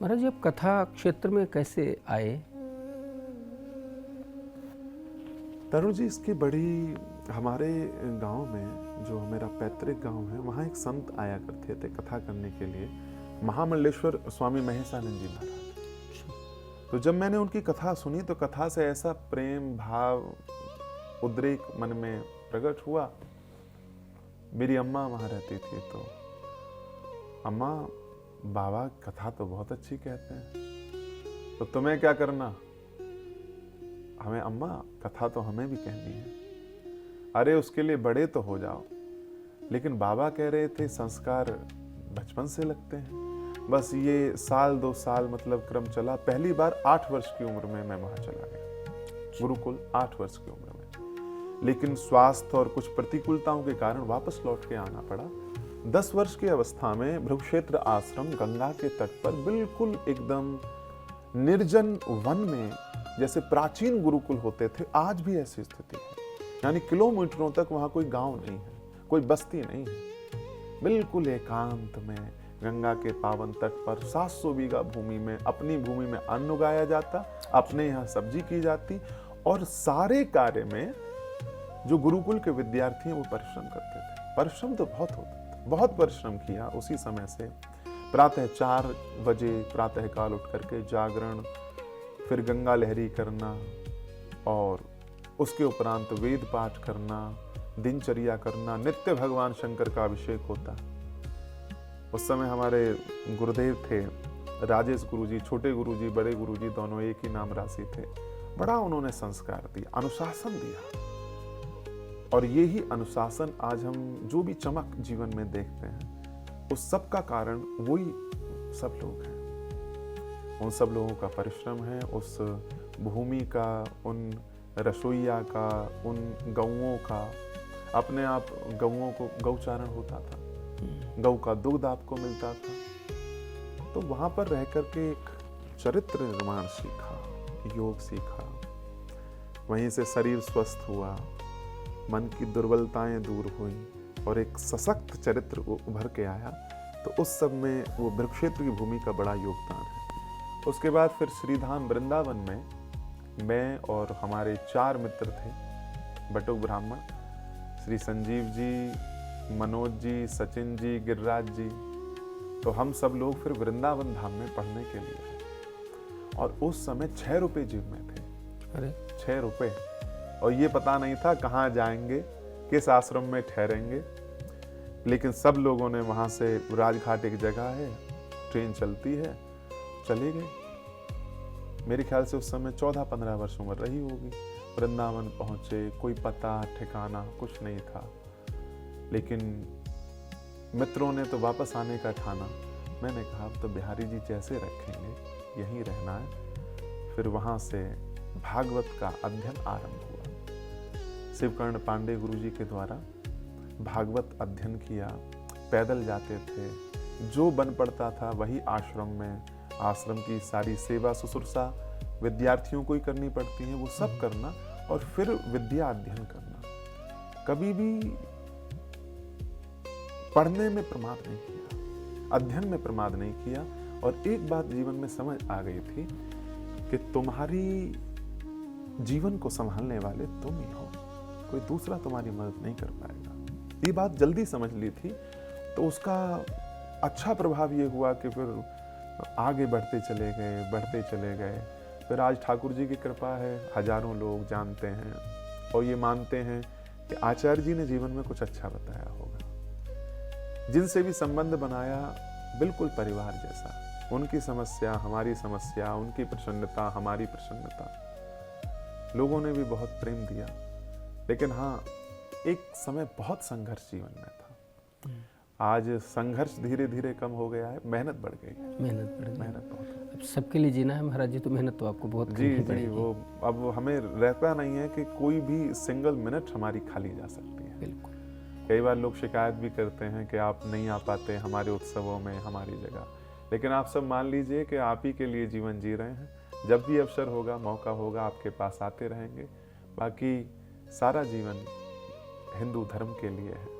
महाराज जी, आप कथा क्षेत्र में कैसे आए? तरुण जी, इसकी बड़ी हमारे गांव में, जो मेरा पैतृक गांव है, वहाँ एक संत आया करते थे कथा करने के लिए, महामंडलेश्वर स्वामी महेशानंद जी महाराज। तो जब मैंने उनकी कथा सुनी तो कथा से ऐसा प्रेम भाव उद्रेक मन में प्रकट हुआ। मेरी अम्मा वहाँ रहती थी, तो अम्मा, बाबा कथा तो बहुत अच्छी कहते हैं, तो तुम्हें क्या करना? हमें अम्मा कथा तो हमें भी कहनी है। अरे उसके लिए बड़े तो हो जाओ। लेकिन बाबा कह रहे थे संस्कार बचपन से लगते हैं। बस ये साल 2 साल मतलब क्रम चला। पहली बार 8 वर्ष की उम्र में मैं वहां चला गया, गुरुकुल 8 वर्ष की उम्र में। लेकिन स्वास्थ्य और कुछ प्रतिकूलताओं के कारण वापस लौट के आना पड़ा। 10 वर्ष की अवस्था में भृगुक्षेत्र आश्रम गंगा के तट पर बिल्कुल एकदम निर्जन वन में, जैसे प्राचीन गुरुकुल होते थे, आज भी ऐसी स्थिति है। यानी किलोमीटरों तक वहां कोई गांव नहीं है, कोई बस्ती नहीं है। बिल्कुल एकांत में गंगा के पावन तट पर 700 बीघा भूमि में, अपनी भूमि में अन्न उगाया जाता, अपने यहाँ सब्जी की जाती, और सारे कार्य में जो गुरुकुल के विद्यार्थी हैं वो परिश्रम करते थे। परिश्रम तो बहुत होता था, बहुत परिश्रम किया। उसी समय से प्रातः 4 बजे प्रातः काल उठ करके जागरण, फिर गंगा लहरी करना, और उसके उपरांत वेद पाठ करना, दिनचर्या करना। नित्य भगवान शंकर का अभिषेक होता। उस समय हमारे गुरुदेव थे राजेश गुरुजी, छोटे गुरुजी, बड़े गुरुजी, दोनों एक ही नाम राशि थे। बड़ा उन्होंने संस्कार दिया, अनुशासन दिया। और ये ही अनुशासन आज हम जो भी चमक जीवन में देखते हैं, उस सब का कारण वही सब लोग हैं। उन सब लोगों का परिश्रम है, उस भूमि का, उन रसोइया का, उन गौओं का। अपने आप गौओं को गौचारण होता था, गौ का दुग्ध आपको मिलता था। तो वहां पर रह करके एक चरित्र निर्माण सीखा, योग सीखा। वहीं से शरीर स्वस्थ हुआ, मन की दुर्बलताएं दूर हुई, और एक सशक्त चरित्र उभर के आया। तो उस सब में वो भृगुक्षेत्र की भूमि का बड़ा योगदान है। उसके बाद फिर श्रीधाम वृंदावन में मैं और हमारे 4 मित्र थे, बटुक ब्राह्मण, श्री संजीव जी, मनोज जी, सचिन जी, गिरिराज जी। तो हम सब लोग फिर वृंदावन धाम में पढ़ने के लिए आए। और उस समय 6 रुपए जेब में थे। अरे 6 रुपए, और ये पता नहीं था कहाँ जाएंगे, किस आश्रम में ठहरेंगे। लेकिन सब लोगों ने वहाँ से, राजघाट एक जगह है, ट्रेन चलती है, चले गए। मेरे ख्याल से उस समय 14-15 वर्ष उम्र रही होगी। वृंदावन पहुँचे, कोई पता ठिकाना कुछ नहीं था। लेकिन मित्रों ने तो वापस आने का ठाना। मैंने कहा अब तो बिहारी जी जैसे रखेंगे, यहीं रहना है। फिर वहाँ से भागवत का अध्ययन आरंभ हुआ। शिवकर्ण पांडे गुरुजी के द्वारा भागवत अध्ययन किया। पैदल जाते थे, जो बन पड़ता था वही आश्रम में, आश्रम की सारी सेवा शुश्रूषा विद्यार्थियों को ही करनी पड़ती है, वो सब करना, और फिर विद्या अध्ययन करना। कभी भी पढ़ने में प्रमाद नहीं किया, अध्ययन में प्रमाद नहीं किया। और एक बात जीवन में समझ आ गई थी कि तुम्हारी जीवन को संभालने वाले तुम ही हो, कोई दूसरा तुम्हारी मदद नहीं कर पाएगा। ये बात जल्दी समझ ली थी। तो उसका अच्छा प्रभाव ये हुआ कि फिर आगे बढ़ते चले गए, बढ़ते चले गए। फिर आज ठाकुर जी की कृपा है, हजारों लोग जानते हैं और ये मानते हैं कि आचार्य जी ने जीवन में कुछ अच्छा बताया होगा। जिनसे भी संबंध बनाया, बिल्कुल परिवार जैसा। उनकी समस्या हमारी समस्या, उनकी प्रसन्नता हमारी प्रसन्नता। लोगों ने भी बहुत प्रेम दिया। लेकिन हाँ, एक समय बहुत संघर्ष जीवन में था। आज संघर्ष धीरे धीरे कम हो गया है, मेहनत बढ़ गई है। मेहनत बढ़ गई। मेहनत बहुत है। अब सबके लिए जीना है महाराज जी, तो मेहनत तो आपको बहुत जी करनी जी, पड़ेगी। वो अब हमें रहता नहीं है कि कोई भी सिंगल मिनट हमारी खाली जा सकती है। बिल्कुल। कई बार लोग शिकायत भी करते हैं कि आप नहीं आ पाते हमारे उत्सवों में, हमारी जगह। लेकिन आप सब मान लीजिए कि आप ही के लिए जीवन जी रहे हैं। जब भी अवसर होगा, मौका होगा, आपके पास आते रहेंगे। बाकी सारा जीवन हिंदू धर्म के लिए है।